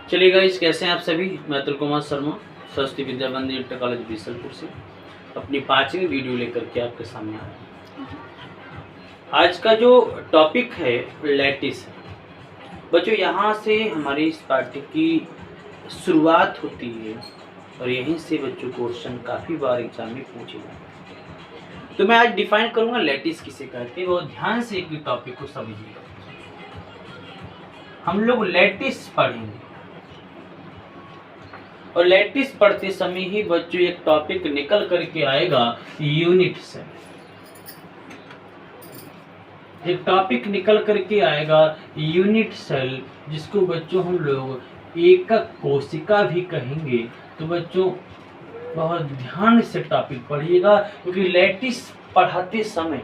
चलिए गाइस, कैसे हैं आप सभी। मैं अतुल कुमार शर्मा, सरस्वती विद्या मंदिर इंटर कॉलेज बीसलपुर से अपनी 5वीं वीडियो लेकर के आपके सामने आया हूं। आज का जो टॉपिक है लैटिस है। बच्चों, यहाँ से हमारी इस पाठ्य की शुरुआत होती है और यहीं से बच्चों क्वेश्चन काफ़ी बार एग्जाम में पूछे जाते हैं। तो मैं आज डिफाइन करूँगा लैटिस किसे कहते हैं। बहुत ध्यान से एक टॉपिक को समझिएगा। हम लोग लैटिस पढ़ेंगे और लैटिस पढ़ते समय ही बच्चों एक टॉपिक निकल करके आएगा यूनिट सेल। एक टॉपिक निकल करके आएगा यूनिट सेल, जिसको बच्चों हम लोग एकक कोशिका भी कहेंगे। तो बच्चों बहुत ध्यान से टॉपिक पढ़िएगा, क्योंकि लैटिस पढ़ाते समय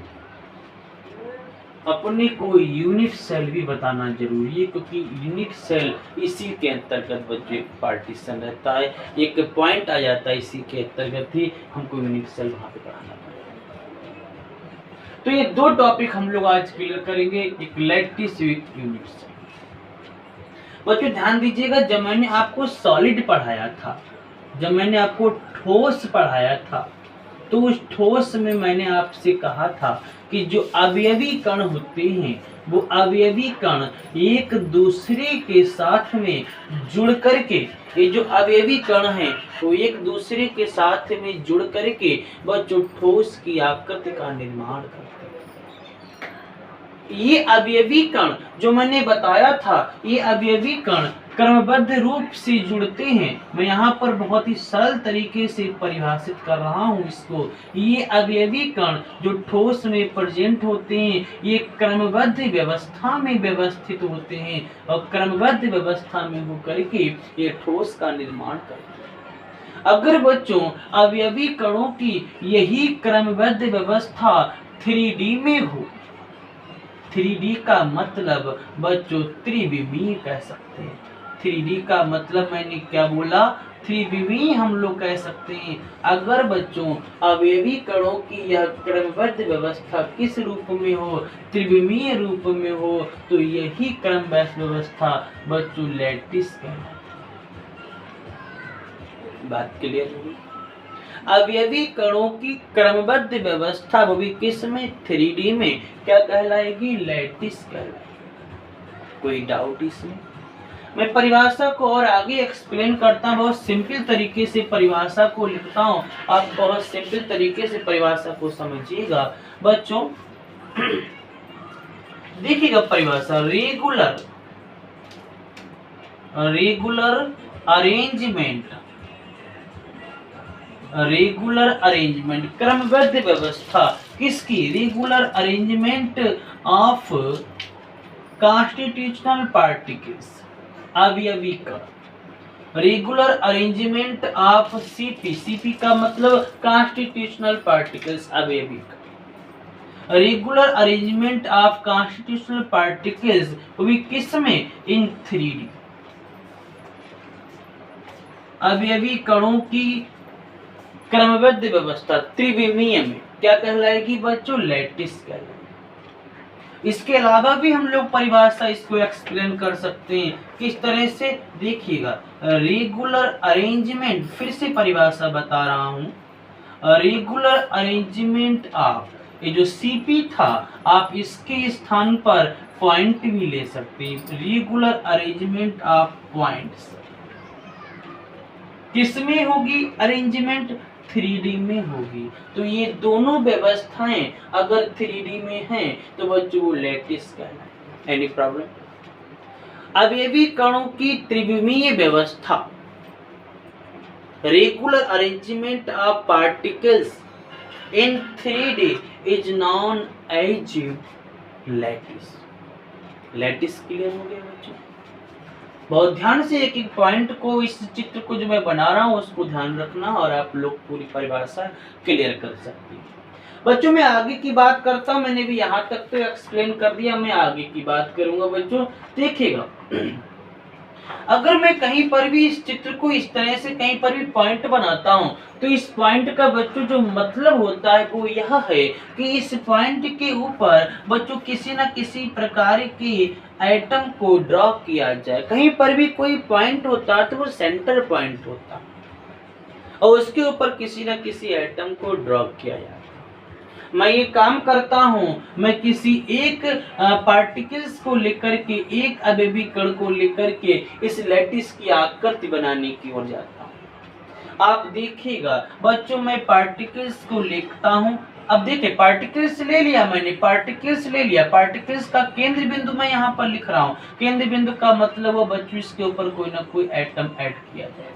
अपने को यूनिट सेल भी बताना जरूरी है, क्योंकि यूनिट सेल इसी के अंतर्गत बच्चों एक पार्टीशन रहता है, एक पॉइंट आ जाता है, इसी के अंतर्गत ही हमको यूनिट सेल वहां पे पढ़ाना पड़ेगा। तो ये दो टॉपिक हम लोग आज क्लियर करेंगे, एक लैटिस विद यूनिट सेल। बच्चों ध्यान दीजिएगा, जब मैंने आपको सॉलिड पढ़ाया था, जब मैंने आपको ठोस पढ़ाया था, तो उस ठोस में मैंने आपसे कहा था कि जो अवयवी कण होते हैं वो अवयवी कण एक दूसरे के साथ में जुड़ करके, ये जो अवयवी कण हैं वो एक दूसरे के साथ में जुड़ करके बच्चों ठोस की आकृति का निर्माण करते हैं। ये अवयवी कण जो मैंने बताया था, ये अवयवी कण क्रमबद्ध रूप से जुड़ते हैं। मैं यहाँ पर बहुत ही सरल तरीके से परिभाषित कर रहा हूँ इसको। ये अवयवी कण जो ठोस में प्रेजेंट होते हैं, ये क्रमबद्ध व्यवस्था में व्यवस्थित होते हैं और क्रमबद्ध व्यवस्था में होकर के ये ठोस का निर्माण करते हैं। अगर बच्चों अवयवी कणों की यही क्रमबद्ध व्यवस्था 3D में हो, 3D का मतलब बच्चों त्रिविमीय कह सकते हैं। 3D का मतलब मैंने क्या बोला, त्रिविमीय हम लोग कह सकते हैं। अगर बच्चों अवयवी कणों की यह क्रमबद्ध व्यवस्था किस रूप में हो, त्रिविमीय रूप में हो, तो यही क्रमबद्ध व्यवस्था बच्चों लैटिस कहलाती है। बात क्लियर हुई। अवयवी कणों की क्रमबद्ध व्यवस्था वो भी किस में, 3D में, क्या कहलाएगी, लैटिस कहलाएगी। कोई डाउट इसमें? मैं परिभाषा को और आगे एक्सप्लेन करता हूँ, बहुत सिंपल तरीके से परिभाषा को लिखता हूँ, आप बहुत सिंपल तरीके से परिभाषा को समझिएगा। बच्चों देखिएगा परिभाषा, रेगुलर अरेंजमेंट क्रमबद्ध व्यवस्था किसकी, regular arrangement of constitutional particles, अवयवी कण। रेगुलर अरेंजमेंट ऑफ सीपी का मतलब कॉन्स्टिट्यूशनल पार्टिकल्स, अवयवी कण। Regular arrangement of constitutional particles वो भी किस में, इन 3D। अवयवी कणों की क्रमबद्ध व्यवस्था त्रिविमीय में क्या कहलाएगी बच्चों, लैटिस कहलाएगी। इसके अलावा भी हम लोग परिभाषा इसको एक्सप्लेन कर सकते हैं। किस तरह से, देखिएगा, रेगुलर अरेंजमेंट, फिर से परिभाषा बता रहा हूं, रेगुलर अरेंजमेंट ऑफ, ये जो सीपी था आप इसके स्थान पर पॉइंट भी ले सकते हैं। रेगुलर अरेंजमेंट ऑफ पॉइंट्स किसमें होगी अरेंजमेंट, 3D में होगी। तो ये दोनों व्यवस्थाएं अगर 3D में हैं तो बच्चों वो लैटिस कहलाएगी। Any problem? अवयवी कणों की त्रिविमीय व्यवस्था, regular arrangement of particles in 3D is known as lattice. Lattice clear हो गया बच्चों? बहुत ध्यान से एक एक पॉइंट को, इस चित्र को जो मैं बना रहा हूँ उसको ध्यान रखना और आप लोग पूरी परिभाषा क्लियर कर सकते हैं। बच्चों मैं आगे की बात करता हूँ, मैंने भी यहाँ तक तो एक्सप्लेन कर दिया, मैं आगे की बात करूंगा। बच्चों देखिएगा, अगर मैं कहीं पर भी इस चित्र को इस तरह से कहीं पर भी पॉइंट बनाता हूँ, तो इस पॉइंट का बच्चों जो मतलब होता है वो यह है कि इस पॉइंट के ऊपर बच्चों किसी न किसी प्रकार की एटम को ड्रॉ किया जाए। कहीं पर भी कोई पॉइंट होता है तो वो सेंटर पॉइंट होता है और उसके ऊपर किसी न किसी एटम को ड्रॉ किया जाए। मैं ये काम करता हूँ, मैं किसी एक पार्टिकल्स को लेकर के, एक अबेबी कण को लेकर के इस लैटिस की आकृति बनाने की ओर जाता हूँ। आप देखिएगा बच्चों, मैं पार्टिकल्स को लिखता हूँ। अब देखिए पार्टिकल्स ले लिया मैंने, पार्टिकल्स ले लिया, पार्टिकल्स का केंद्र बिंदु मैं यहाँ पर लिख रहा हूँ। केंद्र बिंदु का मतलब वो बच्चों इसके ऊपर कोई ना कोई एटम ऐड किया जाए।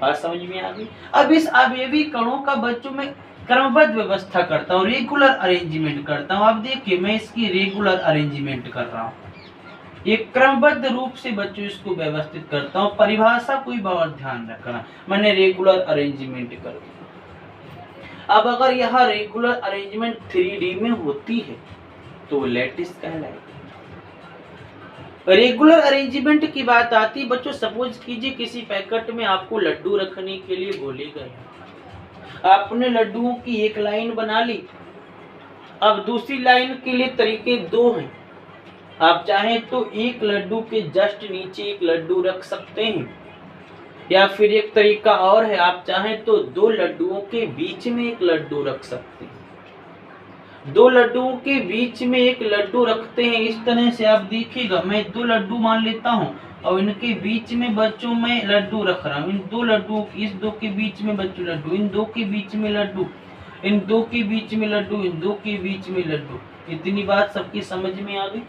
बात समझ में आ गई। अब इस अवयवी कणों का बच्चों में क्रमबद्ध व्यवस्था करता हूँ, रेगुलर अरेंजमेंट करता हूँ। अब देखिए मैं इसकी रेगुलर अरेंजमेंट कर रहा हूँ, एक क्रमबद्ध रूप से बच्चों इसको व्यवस्थित करता हूँ। परिभाषा कोई बहुत ध्यान रखना, मैंने रेगुलर अरेंजमेंट कर दिया। अब अगर यह रेगुलर अरेंजमेंट 3D में होती है तो लैटिस कहलाएगी। रेगुलर अरेंजमेंट की बात आती है बच्चों, सपोज कीजिए किसी पैकेट में आपको लड्डू रखने के लिए बोले गए, आपने लड्डुओं की एक लाइन बना ली। अब दूसरी लाइन के लिए तरीके दो हैं। आप चाहें तो एक लड्डू के जस्ट नीचे एक लड्डू रख सकते हैं, या फिर एक तरीका और है, आप चाहें तो दो लड्डुओं के बीच में एक लड्डू रख सकते हैं। दो लड्डुओं के बीच में एक लड्डू रखते हैं इस तरह से। आप देखिएगा मैं दो लड्डू मान लेता हूँ और इनके बीच में बच्चों में लड्डू रख रहा हूँ। इन दो लड्डू, इस दो के बीच में बच्चों लड्डू, इन दो के बीच में लड्डू, इन दो के बीच में लड्डू, इन दो के बीच में लड्डू। इतनी बात सबकी समझ में आ गई।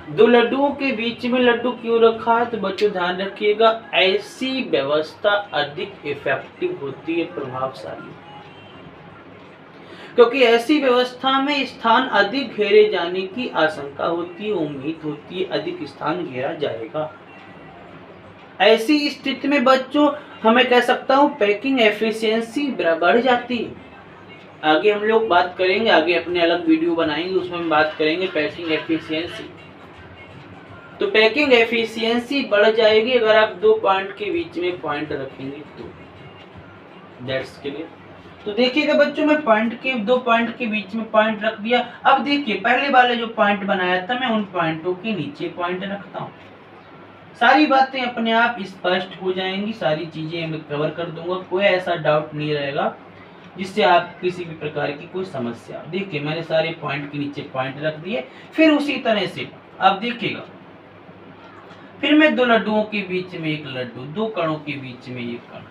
दो लड्डुओं के बीच में लड्डू क्यों रखा है तो बच्चों ध्यान रखिएगा, ऐसी व्यवस्था अधिक इफेक्टिव होती है, प्रभावशाली, क्योंकि ऐसी व्यवस्था में स्थान अधिक घेरे जाने की आशंका होती है, उम्मीद होती है अधिक स्थान घेरा जाएगा। ऐसी स्थिति में बच्चों हमें कह सकता हूँ पैकिंग एफिशिएंसी बढ़ जाती है। आगे हम लोग बात करेंगे, आगे अपने अलग वीडियो बनाएंगे उसमें हम बात करेंगे पैकिंग एफिशिएंसी। तो पैकिंग एफिशिएंसी बढ़ जाएगी अगर आप दो पॉइंट के बीच में पॉइंट रखेंगे तो। That's clear. तो देखिएगा बच्चों मैं पॉइंट के, दो पॉइंट के बीच में पॉइंट रख दिया। अब देखिए पहले वाले जो पॉइंट बनाया था मैं उन पॉइंटों के नीचे पॉइंट रखता हूँ। सारी बातें अपने आप स्पष्ट हो जाएंगी, सारी चीजें मैं कवर कर दूंगा, कोई ऐसा डाउट नहीं रहेगा जिससे आप किसी भी प्रकार की कोई समस्या। देखिए मैंने सारे पॉइंट के नीचे पॉइंट रख दिए। फिर उसी तरह से अब देखिएगा, फिर मैं दो लड्डुओं के बीच में एक लड्डू, दो कणों के बीच में एक कण।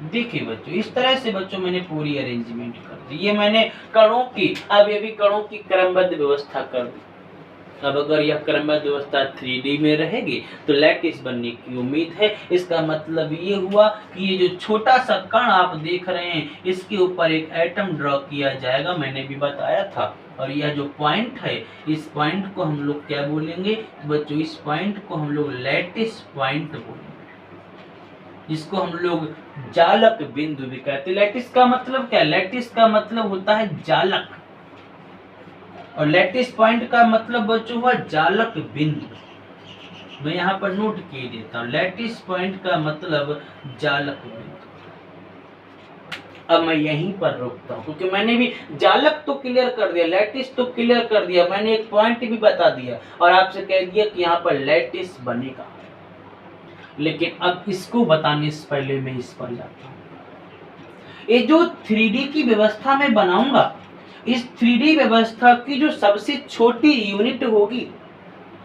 देखिए बच्चों इस तरह से बच्चों मैंने पूरी अरेंजमेंट कर दी। ये मैंने कणों की, अब ये भी कणों की क्रमबद्ध व्यवस्था कर दी। अब अगर यह क्रमबद्ध व्यवस्था 3D में रहेगी तो लैटिस बनने की उम्मीद है। इसका मतलब ये हुआ कि ये जो छोटा सा कण आप देख रहे हैं इसके ऊपर एक एटम ड्रॉ किया जाएगा, मैंने भी बताया था। और यह जो पॉइंट है इस पॉइंट को हम लोग क्या बोलेंगे बच्चों, इस पॉइंट को हम लोग लैटिस पॉइंट बोलेंगे, जिसको हम लोग जालक बिंदु भी कहते हैं। लैटिस का मतलब क्या, लैटिस का मतलब होता है जालक, और लैटिस पॉइंट का मतलब बच्चों हुआ जालक बिंदु। मैं यहाँ पर नोट किए देता हूँ, लैटिस पॉइंट का मतलब जालक बिंदु। अब मैं यहीं पर रोकता हूँ क्योंकि मैंने भी जालक तो क्लियर कर दिया, लैटिस तो क्लियर कर दिया, मैंने एक पॉइंट भी बता दिया और आपसे कह दिया कि यहाँ पर लैटिस बनेगा। लेकिन अब इसको बताने से पहले मैं इस पर जाता हूँ। ये जो 3D की व्यवस्था मैं बनाऊंगा, इस 3D व्यवस्था की जो सबसे छोटी यूनिट होगी,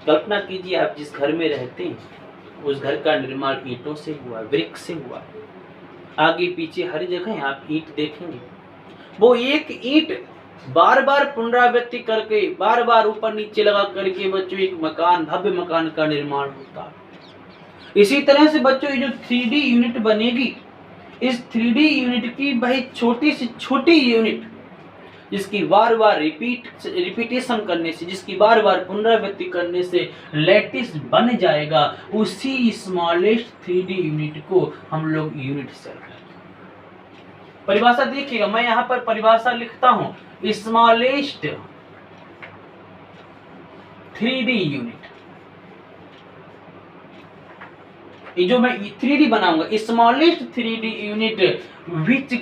कल्पना कीजिए आप जिस घर में रहते हैं उस घर का निर्माण ईंटों से हुआ, ब्रिक से हुआ। आगे पीछे हर जगह आप ईंट देखेंगे। वो एक ईंट बार बार पुनरावृत्ति करके, बार बार ऊपर नीचे लगा करके बच्चों एक मकान, भव्य मकान का निर्माण होता है। इसी तरह से बच्चों ये जो 3D यूनिट बनेगी, इस 3D यूनिट की भाई छोटी से छोटी यूनिट जिसकी बार बार रिपीटेशन करने से, जिसकी बार बार पुनरावृत्ति करने से लैटिस बन जाएगा, उसी स्मॉलेस्ट 3D यूनिट को हम लोग यूनिट सेल कहते हैं। परिभाषा देखिएगा, मैं यहाँ पर परिभाषा लिखता हूँ, स्मॉलेस्ट 3D यूनिट, ये जो मैं 3D बनाऊंगा, smallest 3D unit which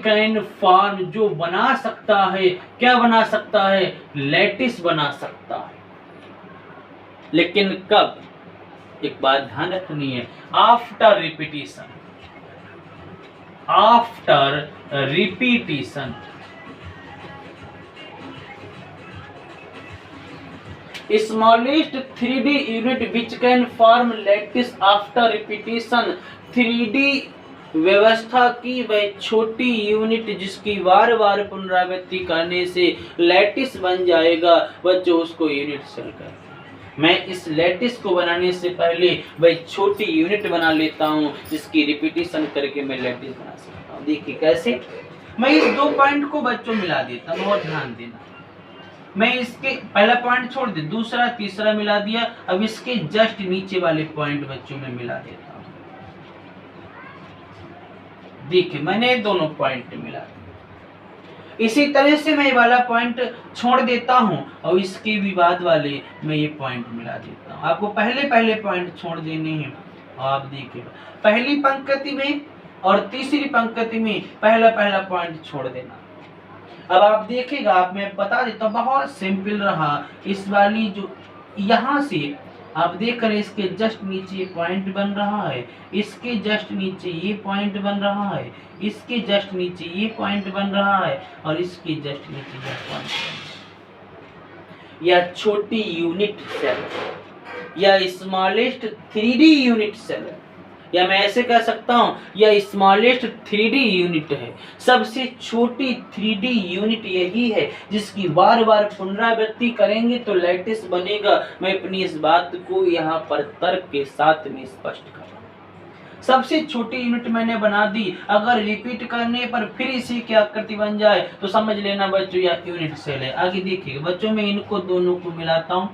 can form, जो बना सकता है, क्या बना सकता है, लैटिस बना सकता है। लेकिन कब, एक बात ध्यान रखनी है, after repetition, smallest 3D unit which can form lattice after repetition. 3D व्यवस्था की वह छोटी यूनिट जिसकी बार बार पुनरावृत्ति करने से लैटिस बन जाएगा, बच्चों उसको यूनिट सेल कहते हैं। मैं इस लैटिस को बनाने से पहले वह छोटी यूनिट बना लेता हूँ जिसकी रिपीटिशन करके मैं लैटिस बना सकता हूँ। देखिए कैसे, मैं इस 2 पॉइंट को बच्चों मिला देता हूँ, बहुत ध्यान देना। मैं इसके पहला पॉइंट छोड़ दे, दूसरा तीसरा मिला दिया, अब इसके जस्ट नीचे वाले पॉइंट बच्चों में मिला देता हूँ। देखिए मैंने दोनों पॉइंट मिला दिया। इसी तरह से मैं ये वाला पॉइंट छोड़ देता हूं और इसके भी बाद वाले मैं ये पॉइंट मिला देता हूं। आपको पहले पॉइंट छोड़ देने हैं और आप देखिए पहली पंक्ति में और तीसरी पंक्ति में पहला पॉइंट छोड़ देना। अब आप देखिएगा, आप मैं बता देता हूँ, बहुत सिंपल रहा। इस वाली जो यहाँ से आप देख रहे हैं, इसके जस्ट नीचे ये पॉइंट बन रहा है, इसके जस्ट नीचे ये पॉइंट बन रहा है, इसके जस्ट नीचे ये पॉइंट बन रहा है और इसके जस्ट नीचे ये पॉइंट। या छोटी यूनिट सेल या स्मॉलेस्ट 3D यूनिट सेल, या मैं ऐसे कह सकता हूं यह स्मॉलेस्ट 3D यूनिट है। सबसे छोटी 3D यूनिट यही है जिसकी बार बार पुनरावृत्ति करेंगे तो लैटिस बनेगा। मैं अपनी इस बात को यहाँ पर तर्क के साथ में स्पष्ट कर रहा हूँ। सबसे छोटी यूनिट मैंने बना दी, अगर रिपीट करने पर फिर इसी की आकृति बन जाए तो समझ लेना बच्चों यह यूनिट सेल है। आगे देखिए बच्चों, मैं इनको दोनों को मिलाता हूँ,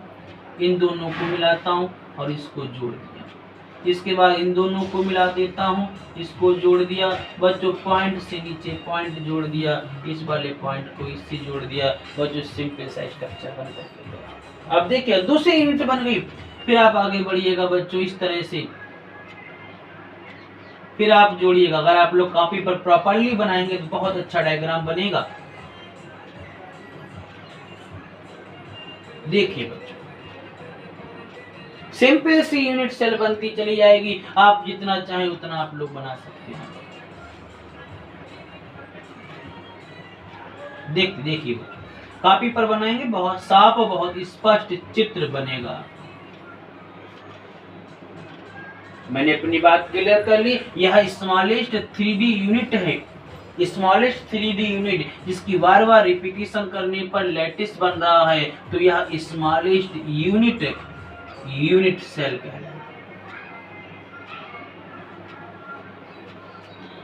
इन दोनों को मिलाता हूँ और इसको जोड़ दिया। इसके बाद इन दोनों को मिला देता हूँ, इसको जोड़ दिया बच्चों, पॉइंट से नीचे पॉइंट जोड़ दिया, इस वाले पॉइंट को इससे जोड़ दिया बच्चों, सिंपल सा स्ट्रक्चर बन गया। अब देखिए दूसरी यूनिट बन गई। फिर आप आगे बढ़िएगा बच्चों इस तरह से, फिर आप जोड़िएगा। अगर आप लोग कॉपी पर प्रॉपरली बनाएंगे तो बहुत अच्छा डायग्राम बनेगा। देखिए बच्चों, सिंपल सी यूनिट सेल बनती चली जाएगी। आप जितना चाहें उतना आप लोग बना सकते हैं। देखिए कॉपी पर बनाएंगे, बहुत साफ और बहुत स्पष्ट चित्र बनेगा। मैंने अपनी बात क्लियर कर ली। यह स्मॉलेस्ट 3D यूनिट है, स्मॉलेस्ट 3D यूनिट जिसकी बार बार रिपीटिशन करने पर लैटिस बन रहा है, तो यह स्मॉलेस्ट यूनिट सेल कहलाता है।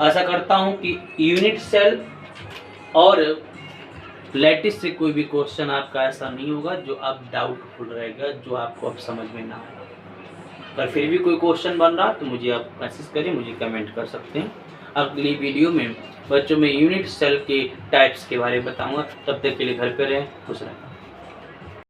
आशा करता हूं कि यूनिट सेल और लैटिस से कोई भी क्वेश्चन आपका ऐसा नहीं होगा जो आप डाउटफुल रहेगा, जो आपको अब समझ में ना आएगा। अगर फिर भी कोई क्वेश्चन बन रहा तो मुझे आप मैसेज करिए, मुझे कमेंट कर सकते हैं। अगली वीडियो में बच्चों में यूनिट सेल के टाइप्स के बारे में बताऊंगा। तब तक के लिए घर पे रहें, खुश रहें।